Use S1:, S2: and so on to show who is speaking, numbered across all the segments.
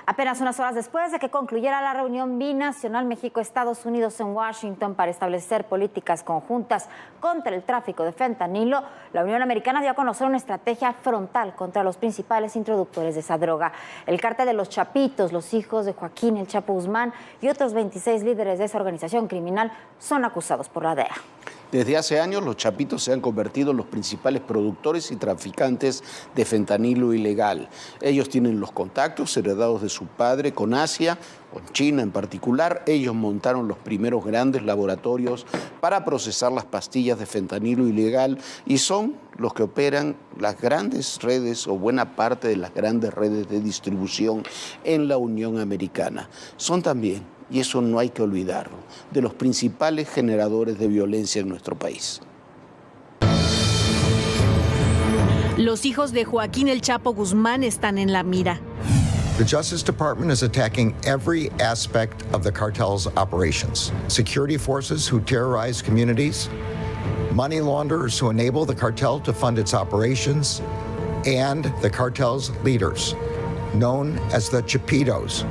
S1: Apenas unas horas después de que concluyera la reunión binacional México-Estados Unidos en Washington para establecer políticas conjuntas contra el tráfico de fentanilo, la Unión Americana dio a conocer una estrategia frontal contra los principales introductores de esa droga. El cártel de los Chapitos, los hijos de Joaquín El Chapo Guzmán y otros 26 líderes de esa organización criminal son acusados por la DEA.
S2: Desde hace años, los Chapitos se han convertido en los principales productores y traficantes de fentanilo ilegal. Ellos tienen los contactos heredados de su padre con Asia, con China en particular. Ellos montaron los primeros grandes laboratorios para procesar las pastillas de fentanilo ilegal y son los que operan las grandes redes o buena parte de las grandes redes de distribución en la Unión Americana. Son también, y eso no hay que olvidarlo, de los principales generadores de violencia en nuestro país.
S3: Los hijos de Joaquín El Chapo Guzmán están en la mira.
S4: The Justice Department is attacking every aspect of the cartel's operations. Security forces who terrorize communities, money launderers who enable the cartel to fund its operations, and the cartel's leaders, known as the Chapitos,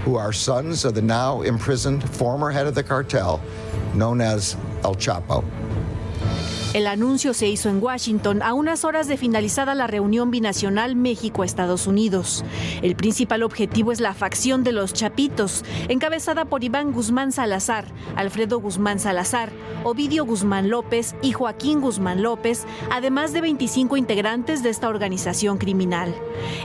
S4: who are sons of the now imprisoned former head of the cartel, known as El Chapo.
S3: El anuncio se hizo en Washington a unas horas de finalizada la reunión binacional México-Estados Unidos. El principal objetivo es la facción de los Chapitos, encabezada por Iván Guzmán Salazar, Alfredo Guzmán Salazar, Ovidio Guzmán López y Joaquín Guzmán López, además de 25 integrantes de esta organización criminal.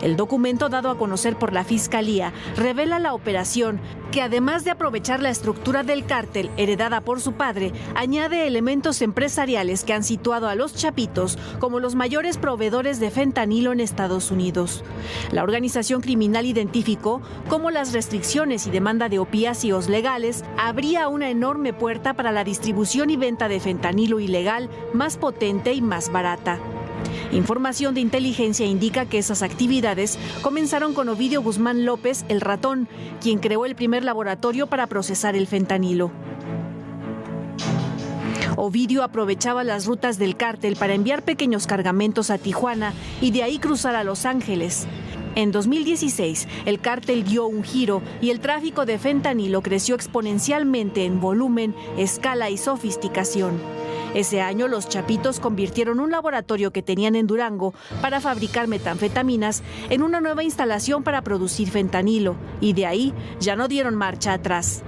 S3: El documento dado a conocer por la Fiscalía revela la operación que, además de aprovechar la estructura del cártel heredada por su padre, añade elementos empresariales que han situado a los Chapitos como los mayores proveedores de fentanilo en Estados Unidos. La organización criminal identificó cómo las restricciones y demanda de opiáceos legales abría una enorme puerta para la distribución y venta de fentanilo ilegal más potente y más barata. Información de inteligencia indica que esas actividades comenzaron con Ovidio Guzmán López, el Ratón, quien creó el primer laboratorio para procesar el fentanilo. Ovidio aprovechaba las rutas del cártel para enviar pequeños cargamentos a Tijuana y de ahí cruzar a Los Ángeles. En 2016, el cártel dio un giro y el tráfico de fentanilo creció exponencialmente en volumen, escala y sofisticación. Ese año, los Chapitos convirtieron un laboratorio que tenían en Durango para fabricar metanfetaminas en una nueva instalación para producir fentanilo, y de ahí ya no dieron marcha atrás.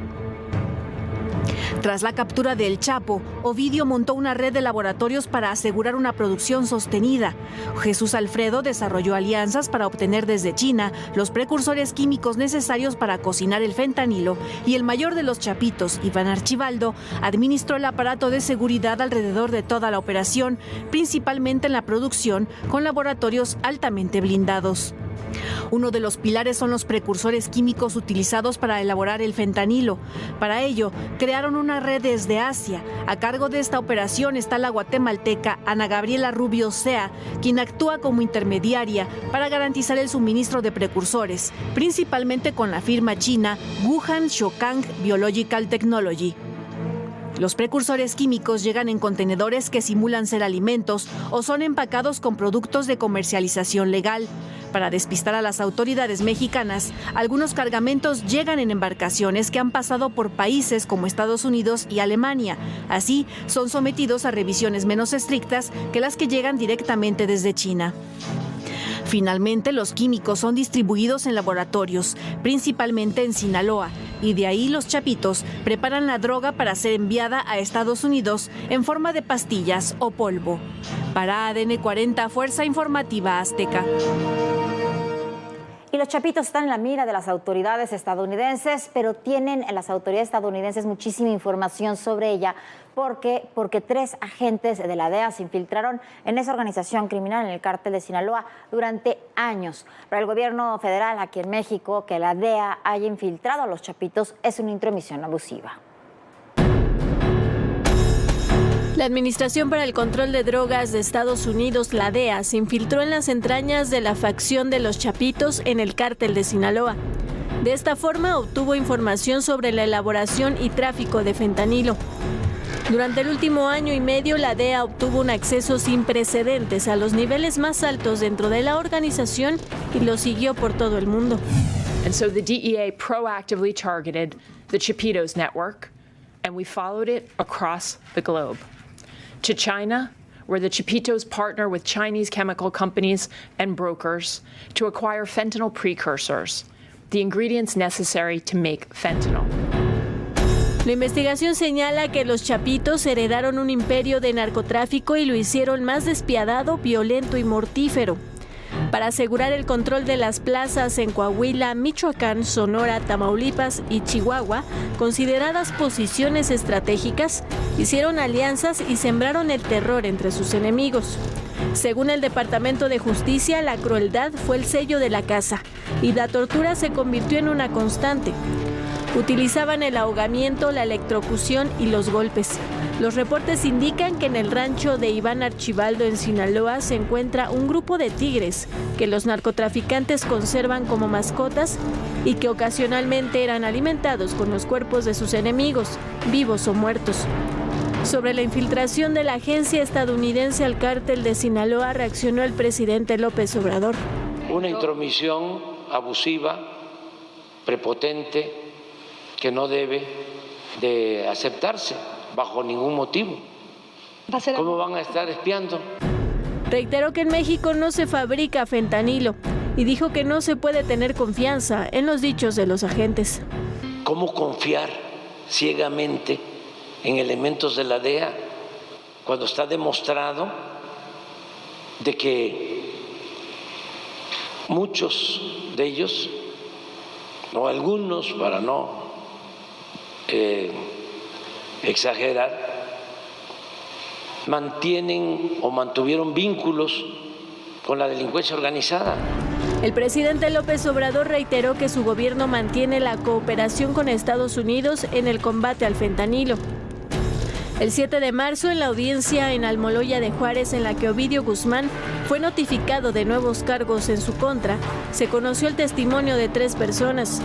S3: Tras la captura de El Chapo, Ovidio montó una red de laboratorios para asegurar una producción sostenida. Jesús Alfredo desarrolló alianzas para obtener desde China los precursores químicos necesarios para cocinar el fentanilo, y el mayor de los Chapitos, Iván Archibaldo, administró el aparato de seguridad alrededor de toda la operación, principalmente en la producción, con laboratorios altamente blindados. Uno de los pilares son los precursores químicos utilizados para elaborar el fentanilo. Para ello, crearon una red desde Asia. A cargo de esta operación está la guatemalteca Ana Gabriela Rubio Sea, quien actúa como intermediaria para garantizar el suministro de precursores, principalmente con la firma china Wuhan Shokang Biological Technology. Los precursores químicos llegan en contenedores que simulan ser alimentos o son empacados con productos de comercialización legal. Para despistar a las autoridades mexicanas, algunos cargamentos llegan en embarcaciones que han pasado por países como Estados Unidos y Alemania. Así, son sometidos a revisiones menos estrictas que las que llegan directamente desde China. Finalmente, los químicos son distribuidos en laboratorios, principalmente en Sinaloa, y de ahí los Chapitos preparan la droga para ser enviada a Estados Unidos en forma de pastillas o polvo. Para ADN 40, Fuerza Informativa Azteca.
S1: Y los Chapitos están en la mira de las autoridades estadounidenses, pero tienen en las autoridades estadounidenses muchísima información sobre ella porque 3 agentes de la DEA se infiltraron en esa organización criminal, en el cártel de Sinaloa, durante años. Para el gobierno federal aquí en México, que la DEA haya infiltrado a los Chapitos es una intromisión abusiva.
S5: La Administración para el Control de Drogas de Estados Unidos, la DEA, se infiltró en las entrañas de la facción de los Chapitos en el cártel de Sinaloa. De esta forma obtuvo información sobre la elaboración y tráfico de fentanilo. Durante el último año y medio, la DEA obtuvo un acceso sin precedentes a los niveles más altos dentro de la organización y lo siguió por todo el mundo.
S6: And so the DEA proactively targeted the Chapitos network, and we followed it across the globe. To China, where the Chapitos partner with Chinese chemical companies and brokers to acquire fentanyl precursors, the ingredients necessary to make fentanyl.
S5: La investigación señala que los Chapitos heredaron un imperio de narcotráfico y lo hicieron más despiadado, violento y mortífero. Para asegurar el control de las plazas en Coahuila, Michoacán, Sonora, Tamaulipas y Chihuahua, consideradas posiciones estratégicas, hicieron alianzas y sembraron el terror entre sus enemigos. Según el Departamento de Justicia, la crueldad fue el sello de la casa y la tortura se convirtió en una constante. Utilizaban el ahogamiento, la electrocución y los golpes. Los reportes indican que en el rancho de Iván Archibaldo en Sinaloa se encuentra un grupo de tigres que los narcotraficantes conservan como mascotas y que ocasionalmente eran alimentados con los cuerpos de sus enemigos, vivos o muertos. Sobre la infiltración de la agencia estadounidense al cártel de Sinaloa reaccionó el presidente López Obrador.
S7: Una intromisión abusiva, prepotente, que no debe de aceptarse bajo ningún motivo. ¿Cómo van a estar espiando?
S5: Reiteró que en México no se fabrica fentanilo y dijo que no se puede tener confianza en los dichos de los agentes.
S7: ¿Cómo confiar ciegamente en elementos de la DEA cuando está demostrado de que muchos de ellos, o algunos, para no exagerar, mantienen o mantuvieron vínculos con la delincuencia organizada?
S5: El presidente López Obrador reiteró que su gobierno mantiene la cooperación con Estados Unidos en el combate al fentanilo. El 7 de marzo, en la audiencia en Almoloya de Juárez, en la que Ovidio Guzmán fue notificado de nuevos cargos en su contra, se conoció el testimonio de 3 personas.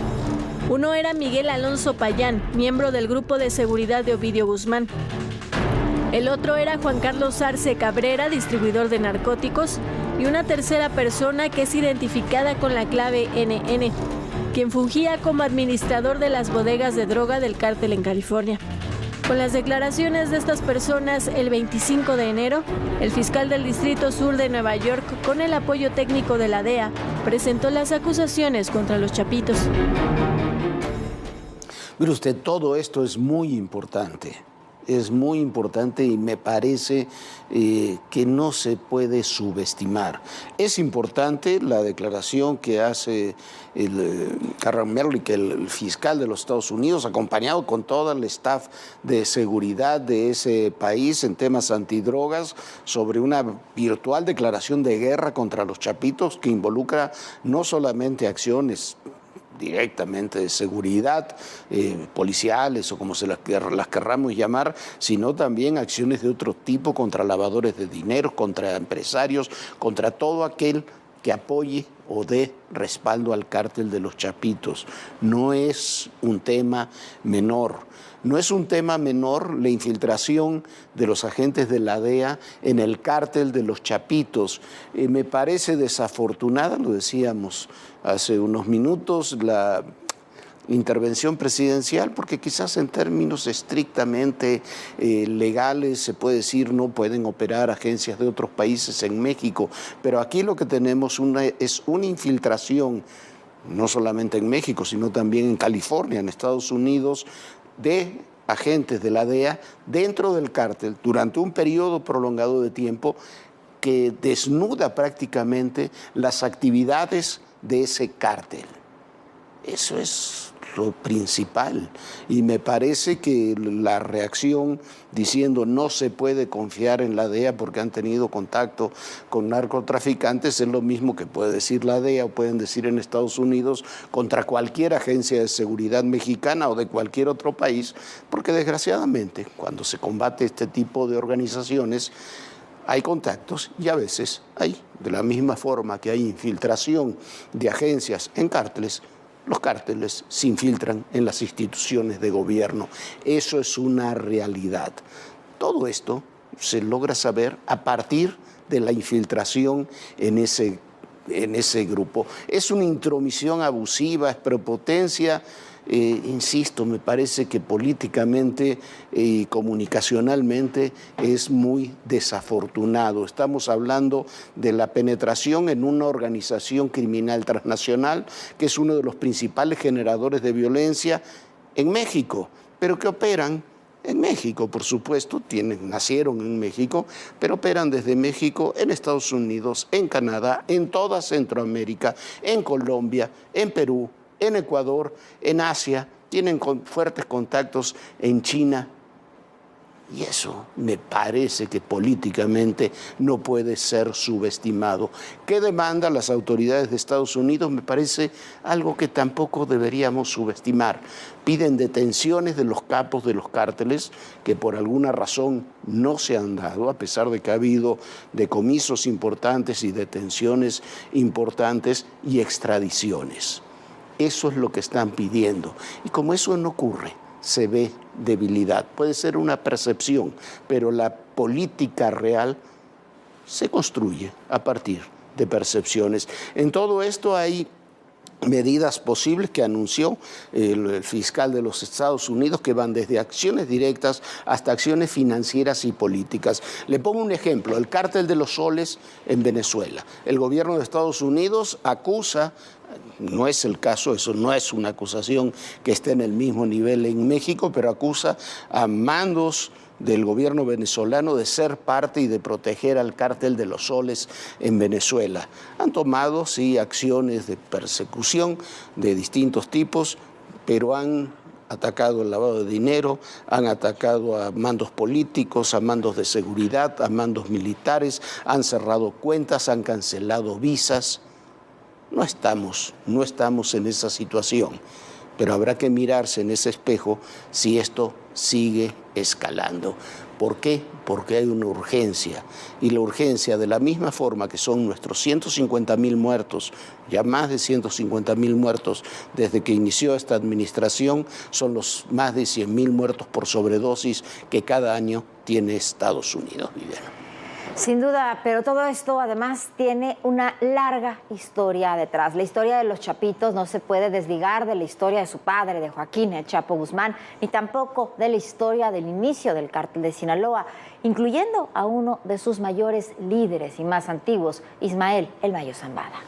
S5: Uno era Miguel Alonso Payán, miembro del grupo de seguridad de Ovidio Guzmán. El otro era Juan Carlos Arce Cabrera, distribuidor de narcóticos, y una tercera persona que es identificada con la clave NN, quien fungía como administrador de las bodegas de droga del cártel en California. Con las declaraciones de estas personas, el 25 de enero, el fiscal del Distrito Sur de Nueva York, con el apoyo técnico de la DEA, presentó las acusaciones contra los Chapitos.
S2: Mire usted, todo esto es muy importante y me parece que no se puede subestimar. Es importante la declaración que hace Carran Merlich, el fiscal de los Estados Unidos, acompañado con todo el staff de seguridad de ese país en temas antidrogas, sobre una virtual declaración de guerra contra los Chapitos que involucra no solamente acciones directamente de seguridad, policiales o como se las querramos llamar, sino también acciones de otro tipo contra lavadores de dinero, contra empresarios, contra todo aquel que apoye o dé respaldo al cártel de los Chapitos. No es un tema menor. No es un tema menor la infiltración de los agentes de la DEA en el cártel de los Chapitos. Me parece desafortunada, lo decíamos hace unos minutos, la intervención presidencial, porque quizás en términos estrictamente legales se puede decir no pueden operar agencias de otros países en México, pero aquí lo que tenemos es una infiltración, no solamente en México, sino también en California, en Estados Unidos, de agentes de la DEA dentro del cártel durante un periodo prolongado de tiempo que desnuda prácticamente las actividades de ese cártel. Eso es lo principal y me parece que la reacción diciendo no se puede confiar en la DEA porque han tenido contacto con narcotraficantes es lo mismo que puede decir la DEA o pueden decir en Estados Unidos contra cualquier agencia de seguridad mexicana o de cualquier otro país, porque desgraciadamente cuando se combate este tipo de organizaciones hay contactos y a veces hay, de la misma forma que hay infiltración de agencias en cárteles, los cárteles se infiltran en las instituciones de gobierno. Eso es una realidad. Todo esto se logra saber a partir de la infiltración en ese en ese grupo. Es una intromisión abusiva, es prepotencia. Insisto, me parece que políticamente y comunicacionalmente es muy desafortunado. Estamos hablando de la penetración en una organización criminal transnacional que es uno de los principales generadores de violencia en México, pero que operan en México, por supuesto, nacieron en México, pero operan desde México en Estados Unidos, en Canadá, en toda Centroamérica, en Colombia, en Perú, en Ecuador, en Asia, tienen fuertes contactos en China. Y eso me parece que políticamente no puede ser subestimado. ¿Qué demandan las autoridades de Estados Unidos? Me parece algo que tampoco deberíamos subestimar. Piden detenciones de los capos de los cárteles que por alguna razón no se han dado, a pesar de que ha habido decomisos importantes y detenciones importantes y extradiciones. Eso es lo que están pidiendo. Y como eso no ocurre, se ve debilidad. Puede ser una percepción, pero la política real se construye a partir de percepciones. En todo esto hay medidas posibles que anunció el fiscal de los Estados Unidos que van desde acciones directas hasta acciones financieras y políticas. Le pongo un ejemplo, el cártel de los soles en Venezuela. El gobierno de Estados Unidos acusa, no es el caso, eso no es una acusación que esté en el mismo nivel en México, pero acusa a mandos del gobierno venezolano de ser parte y de proteger al cártel de los soles en Venezuela. Han tomado, sí, acciones de persecución de distintos tipos, pero han atacado el lavado de dinero, han atacado a mandos políticos, a mandos de seguridad, a mandos militares, han cerrado cuentas, han cancelado visas. No estamos en esa situación, pero habrá que mirarse en ese espejo si esto sigue escalando. ¿Por qué? Porque hay una urgencia, y la urgencia, de la misma forma que son nuestros 150,000 muertos, ya más de 150,000 muertos desde que inició esta administración, son los más de 100,000 muertos por sobredosis que cada año tiene Estados Unidos, Viviana.
S1: Sin duda, pero todo esto además tiene una larga historia detrás. La historia de los Chapitos no se puede desligar de la historia de su padre, de Joaquín El Chapo Guzmán, ni tampoco de la historia del inicio del cártel de Sinaloa, incluyendo a uno de sus mayores líderes y más antiguos, Ismael El Mayo Zambada.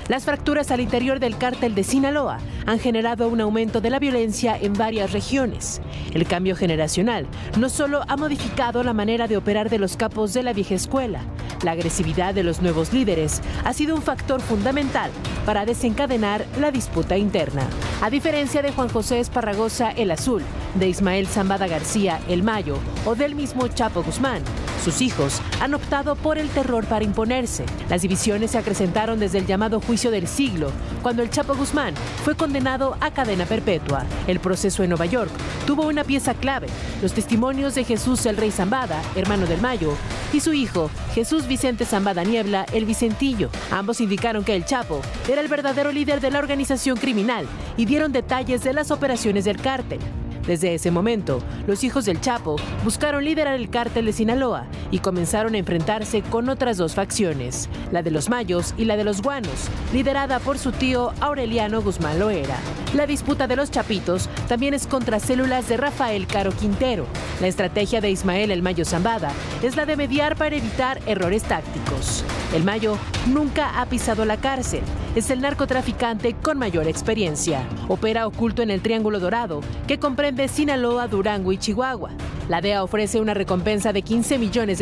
S3: Las fracturas al interior del cártel de Sinaloa han generado un aumento de la violencia en varias regiones. El cambio generacional no solo ha modificado la manera de operar de los capos de la vieja escuela, la agresividad de los nuevos líderes ha sido un factor fundamental para desencadenar la disputa interna. A diferencia de Juan José Esparragosa El Azul, de Ismael Zambada García El Mayo o del mismo Chapo Guzmán, sus hijos han optado por el terror para imponerse. Las divisiones se acrecentaron desde el llamado juicio del siglo, cuando el Chapo Guzmán fue condenado a cadena perpetua. El proceso en Nueva York tuvo una pieza clave: los testimonios de Jesús el Rey Zambada, hermano del Mayo, y su hijo, Jesús Vicente Zambada Niebla, el Vicentillo. Ambos indicaron que el Chapo era el verdadero líder de la organización criminal y dieron detalles de las operaciones del cártel. Desde ese momento, los hijos del Chapo buscaron liderar el cártel de Sinaloa y comenzaron a enfrentarse con otras dos facciones, la de los Mayos y la de los Guanos, liderada por su tío Aureliano Guzmán Loera. La disputa de los Chapitos también es contra células de Rafael Caro Quintero. La estrategia de Ismael El Mayo Zambada es la de mediar para evitar errores tácticos. El Mayo nunca ha pisado la cárcel. Es el narcotraficante con mayor experiencia. Opera oculto en el Triángulo Dorado, que comprende Sinaloa, Durango y Chihuahua. La DEA ofrece una recompensa de $15 millones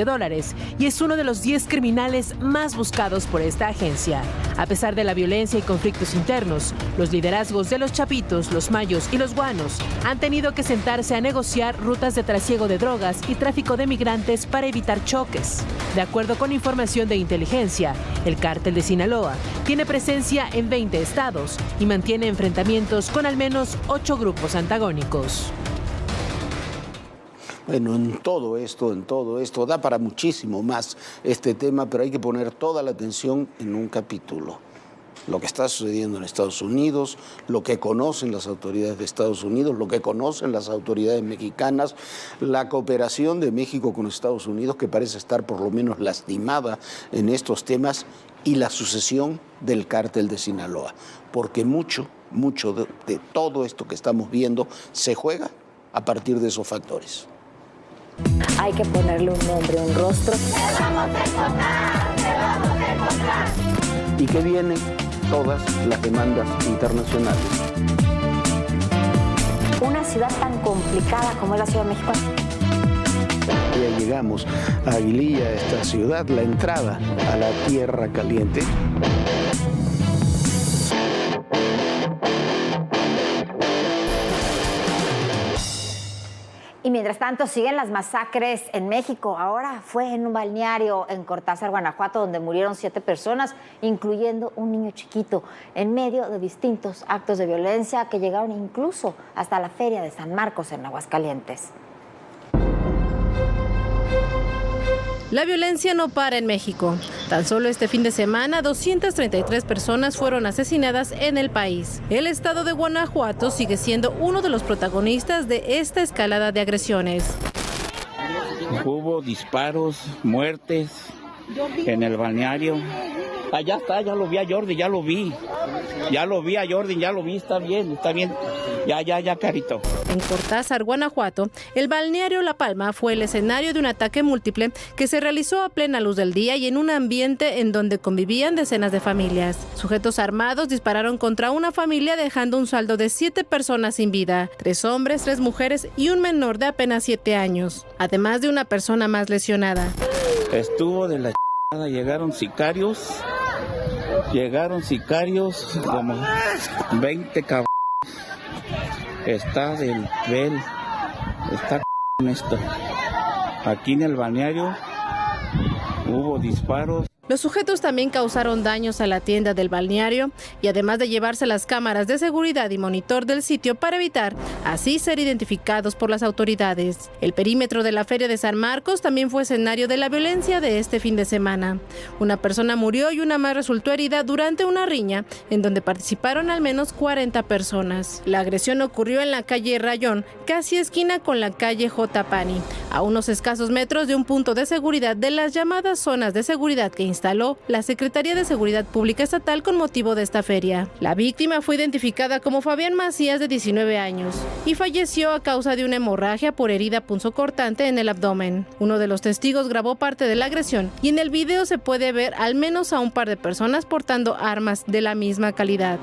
S3: y es uno de los 10 criminales más buscados por esta agencia. A pesar de la violencia y conflictos internos, los liderazgos de los Chapitos, los Mayos y los Guanos han tenido que sentarse a negociar rutas de trasiego de drogas y tráfico de migrantes para evitar choques. De acuerdo con información de inteligencia, el cártel de Sinaloa tiene presencia en 20 estados y mantiene enfrentamientos con al menos 8 grupos antagónicos.
S2: Bueno, en todo esto, da para muchísimo más este tema, pero hay que poner toda la atención en un capítulo: lo que está sucediendo en Estados Unidos, lo que conocen las autoridades de Estados Unidos, lo que conocen las autoridades mexicanas, la cooperación de México con Estados Unidos, que parece estar por lo menos lastimada en estos temas, y la sucesión del cártel de Sinaloa, porque mucho de todo esto que estamos viendo se juega a partir de esos factores.
S1: Hay que ponerle un nombre, un rostro.
S2: Y que vienen todas las demandas internacionales.
S1: Una ciudad tan complicada como es la Ciudad de México.
S2: Ya llegamos a Aguililla, esta ciudad, la entrada a la Tierra Caliente.
S1: Y mientras tanto siguen las masacres en México. Ahora fue en un balneario en Cortázar, Guanajuato, donde murieron 7 personas, incluyendo un niño chiquito, en medio de distintos actos de violencia que llegaron incluso hasta la Feria de San Marcos en Aguascalientes.
S8: La violencia no para en México. Tan solo este fin de semana, 233 personas fueron asesinadas en el país. El estado de Guanajuato sigue siendo uno de los protagonistas de esta escalada de agresiones.
S9: Hubo disparos, muertes en el balneario. Allá está, ya lo vi a Jordi, ya lo vi. Ya lo vi a Jordi, ya lo vi, está bien, ya, Carito.
S8: En Cortázar, Guanajuato, el balneario La Palma fue el escenario de un ataque múltiple que se realizó a plena luz del día y en un ambiente en donde convivían decenas de familias. Sujetos armados dispararon contra una familia dejando un saldo de 7 personas sin vida, 3 hombres, 3 mujeres y un menor de apenas 7 años, además de una persona más lesionada.
S9: Estuvo de la ch***ada, llegaron sicarios como 20 cabrones. Está esto. Aquí en el balneario hubo disparos.
S8: Los sujetos también causaron daños a la tienda del balneario y además de llevarse las cámaras de seguridad y monitor del sitio para evitar así ser identificados por las autoridades. El perímetro de la Feria de San Marcos también fue escenario de la violencia de este fin de semana. Una persona murió y una más resultó herida durante una riña en donde participaron al menos 40 personas. La agresión ocurrió en la calle Rayón, casi esquina con la calle J. Pani, a unos escasos metros de un punto de seguridad de las llamadas zonas de seguridad que instaló la Secretaría de Seguridad Pública Estatal con motivo de esta feria. La víctima fue identificada como Fabián Macías, de 19 años, y falleció a causa de una hemorragia por herida punzocortante en el abdomen. Uno de los testigos grabó parte de la agresión y en el video se puede ver al menos a un par de personas portando armas de la misma calidad.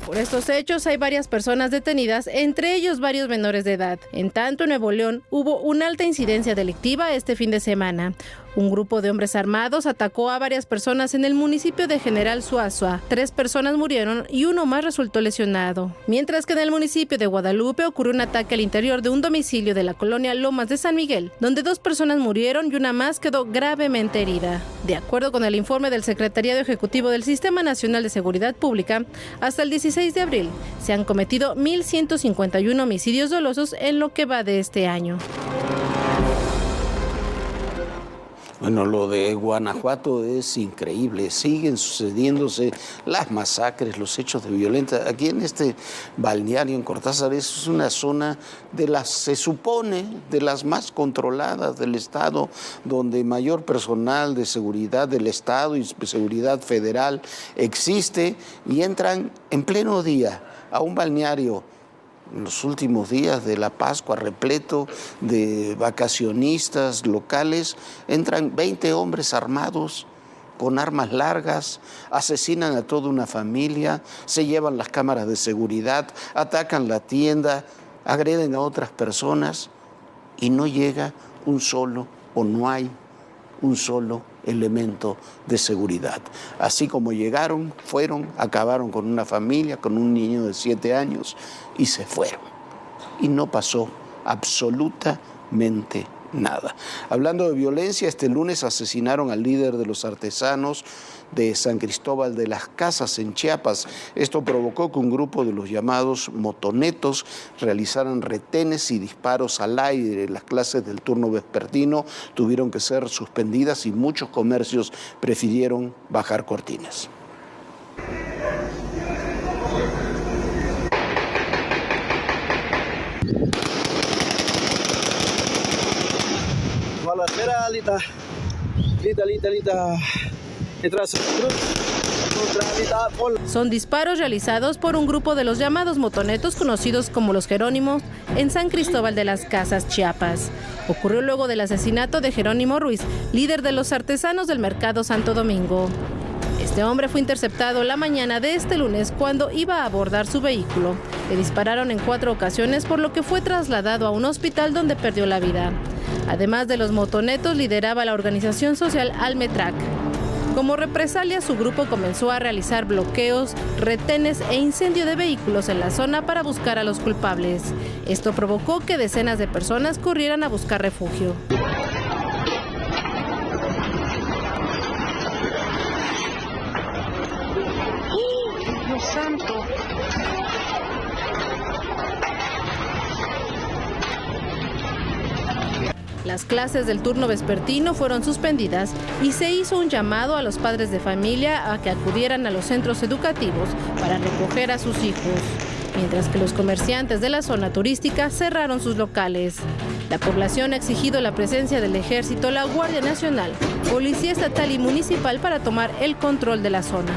S8: Por estos hechos hay varias personas detenidas, entre ellos varios menores de edad. En tanto, en Nuevo León hubo una alta incidencia delictiva este fin de semana. Un grupo de hombres armados atacó a varias personas en el municipio de General Suazua. 3 personas murieron y uno más resultó lesionado. Mientras que en el municipio de Guadalupe ocurrió un ataque al interior de un domicilio de la colonia Lomas de San Miguel, donde 2 personas murieron y una más quedó gravemente herida. De acuerdo con el informe del Secretariado Ejecutivo del Sistema Nacional de Seguridad Pública, hasta el 16 de abril se han cometido 1,151 homicidios dolosos en lo que va de este año.
S2: Bueno, lo de Guanajuato es increíble, siguen sucediéndose las masacres, los hechos de violencia. Aquí en este balneario en Cortázar es una zona se supone, de las más controladas del Estado, donde mayor personal de seguridad del Estado y seguridad federal existe, y entran en pleno día a un balneario en los últimos días de la Pascua, repleto de vacacionistas locales. Entran 20 hombres armados con armas largas, asesinan a toda una familia, se llevan las cámaras de seguridad, atacan la tienda, agreden a otras personas y no llega un solo, o no hay un solo elemento de seguridad. Así como llegaron, fueron, acabaron con una familia, con un niño de 7 años y se fueron. Y no pasó absolutamente nada. Hablando de violencia, este lunes asesinaron al líder de los artesanos de San Cristóbal de las Casas en Chiapas. Esto provocó que un grupo de los llamados motonetos realizaran retenes y disparos al aire. Las clases del turno vespertino tuvieron que ser suspendidas y muchos comercios prefirieron bajar cortinas.
S8: Son disparos realizados por un grupo de los llamados motonetos conocidos como los Jerónimos en San Cristóbal de las Casas, Chiapas. Ocurrió luego del asesinato de Jerónimo Ruiz, líder de los artesanos del mercado Santo Domingo. Este hombre fue interceptado la mañana de este lunes cuando iba a abordar su vehículo. Le dispararon en 4 ocasiones, por lo que fue trasladado a un hospital donde perdió la vida. Además de los motonetos, lideraba la organización social Almetrac. Como represalia, su grupo comenzó a realizar bloqueos, retenes e incendio de vehículos en la zona para buscar a los culpables. Esto provocó que decenas de personas corrieran a buscar refugio.
S10: Dios santo.
S8: Las clases del turno vespertino fueron suspendidas y se hizo un llamado a los padres de familia a que acudieran a los centros educativos para recoger a sus hijos, mientras que los comerciantes de la zona turística cerraron sus locales. La población ha exigido la presencia del Ejército, la Guardia Nacional, Policía Estatal y Municipal para tomar el control de la zona.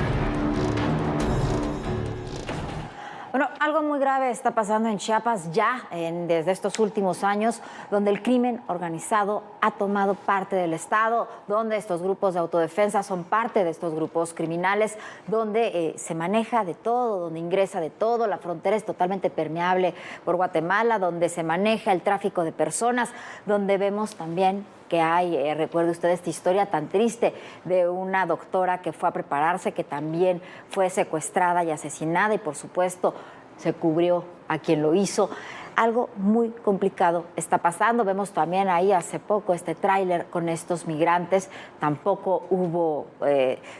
S1: Bueno, algo muy grave está pasando en Chiapas ya desde estos últimos años, donde el crimen organizado ha tomado parte del Estado, donde estos grupos de autodefensa son parte de estos grupos criminales, donde se maneja de todo, donde ingresa de todo, la frontera es totalmente permeable por Guatemala, donde se maneja el tráfico de personas, donde vemos también que hay, recuerde usted esta historia tan triste de una doctora que fue a prepararse, que también fue secuestrada y asesinada y por supuesto se cubrió a quien lo hizo. Algo muy complicado está pasando. Vemos también ahí hace poco este tráiler con estos migrantes. Tampoco hubo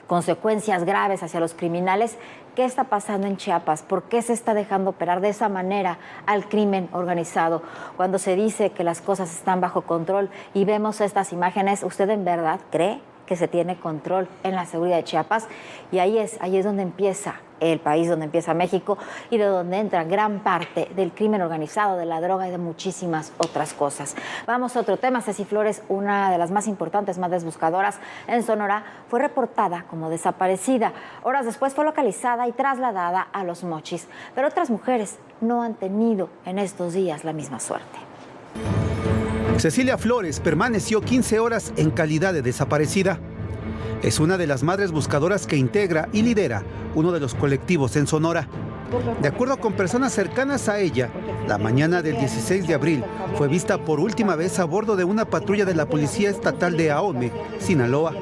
S1: consecuencias graves hacia los criminales. ¿Qué está pasando en Chiapas? ¿Por qué se está dejando operar de esa manera al crimen organizado? Cuando se dice que las cosas están bajo control y vemos estas imágenes, ¿usted en verdad cree que se tiene control en la seguridad de Chiapas? Y ahí es donde empieza el país, donde empieza México y de donde entra gran parte del crimen organizado, de la droga y de muchísimas otras cosas. Vamos a otro tema. Ceci Flores, una de las más importantes madres buscadoras en Sonora, fue reportada como desaparecida. Horas después fue localizada y trasladada a Los Mochis. Pero otras mujeres no han tenido en estos días la misma suerte.
S11: Cecilia Flores permaneció 15 horas en calidad de desaparecida. Es una de las madres buscadoras que integra y lidera uno de los colectivos en Sonora. De acuerdo con personas cercanas a ella, la mañana del 16 de abril fue vista por última vez a bordo de una patrulla de la Policía Estatal de Ahome, Sinaloa.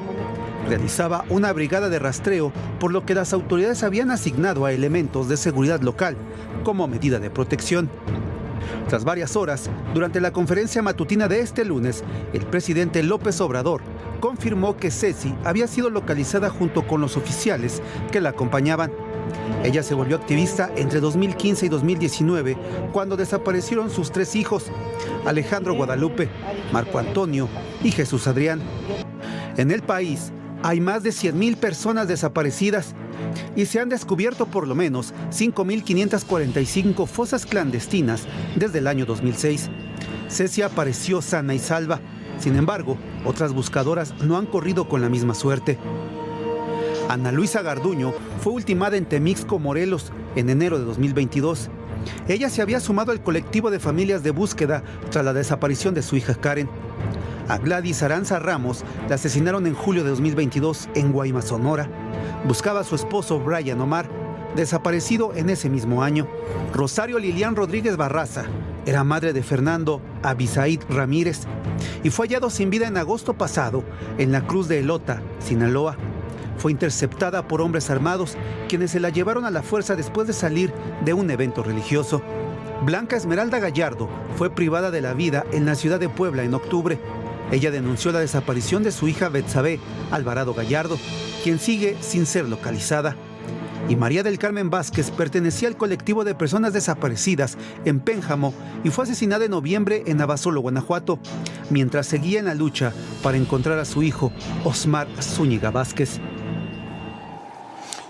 S11: Realizaba una brigada de rastreo, por lo que las autoridades habían asignado a elementos de seguridad local como medida de protección. Tras varias horas, durante la conferencia matutina de este lunes, el presidente López Obrador confirmó que Ceci había sido localizada junto con los oficiales que la acompañaban. Ella se volvió activista entre 2015 y 2019, cuando desaparecieron sus 3 hijos, Alejandro Guadalupe, Marco Antonio y Jesús Adrián. En el país hay más de 100,000 personas desaparecidas y se han descubierto por lo menos 5,545 fosas clandestinas desde el año 2006. Ceci apareció sana y salva. Sin embargo, otras buscadoras no han corrido con la misma suerte. Ana Luisa Garduño fue ultimada en Temixco, Morelos, en enero de 2022. Ella se había sumado al colectivo de familias de búsqueda tras la desaparición de su hija Karen. A Gladys Aranza Ramos la asesinaron en julio de 2022 en Guaymas, Sonora. Buscaba a su esposo Brian Omar, desaparecido en ese mismo año. Rosario Lilian Rodríguez Barraza era madre de Fernando Abisaid Ramírez y fue hallado sin vida en agosto pasado en la Cruz de Elota, Sinaloa. Fue interceptada por hombres armados, quienes se la llevaron a la fuerza después de salir de un evento religioso. Blanca Esmeralda Gallardo fue privada de la vida en la ciudad de Puebla en octubre. Ella denunció la desaparición de su hija Betsabé Alvarado Gallardo, quien sigue sin ser localizada. Y María del Carmen Vázquez pertenecía al colectivo de personas desaparecidas en Pénjamo y fue asesinada en noviembre en Abasolo, Guanajuato, mientras seguía en la lucha para encontrar a su hijo, Osmar Zúñiga Vázquez.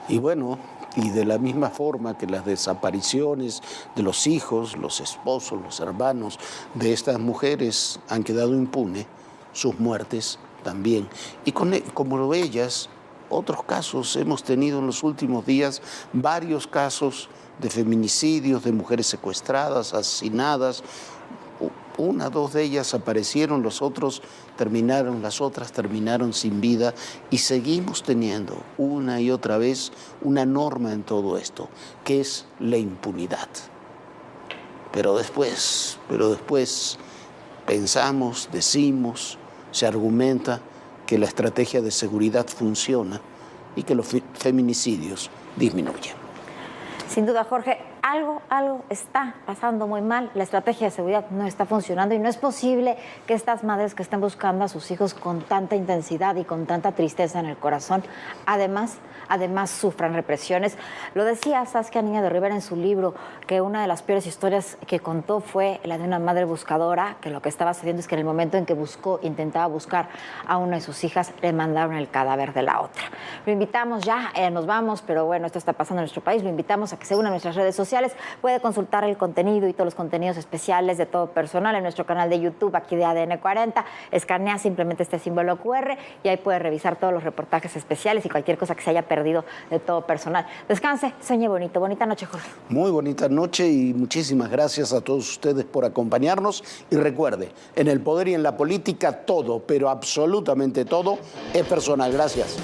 S2: Y bueno, y de la misma forma que las desapariciones de los hijos, los esposos, los hermanos de estas mujeres han quedado impunes, sus muertes también. Y como ellas, otros casos, hemos tenido en los últimos días varios casos de feminicidios, de mujeres secuestradas, asesinadas. Una, dos de ellas aparecieron, las otras terminaron sin vida, y seguimos teniendo una y otra vez una norma en todo esto, que es la impunidad. Pero después pensamos, decimos, se argumenta que la estrategia de seguridad funciona y que los feminicidios disminuyen.
S1: Sin duda, Jorge, algo está pasando muy mal. La estrategia de seguridad no está funcionando y no es posible que estas madres que estén buscando a sus hijos con tanta intensidad y con tanta tristeza en el corazón, además sufran represiones. Lo decía Saskia Niño de Rivera en su libro, que una de las peores historias que contó fue la de una madre buscadora, que lo que estaba sucediendo es que en el momento en que intentaba buscar a una de sus hijas, le mandaron el cadáver de la otra. Lo invitamos ya, nos vamos, pero bueno, esto está pasando en nuestro país, lo invitamos a que se una a nuestras redes sociales, puede consultar el contenido y todos los contenidos especiales de Todo Personal en nuestro canal de YouTube, aquí de ADN 40, escanea simplemente este símbolo QR y ahí puede revisar todos los reportajes especiales y cualquier cosa que se haya perdido de Todo Personal. Descanse, sueñe bonito. Bonita noche, Jorge.
S2: Muy bonita noche y muchísimas gracias a todos ustedes por acompañarnos. Y recuerde, en el poder y en la política todo, pero absolutamente todo, es personal. Gracias.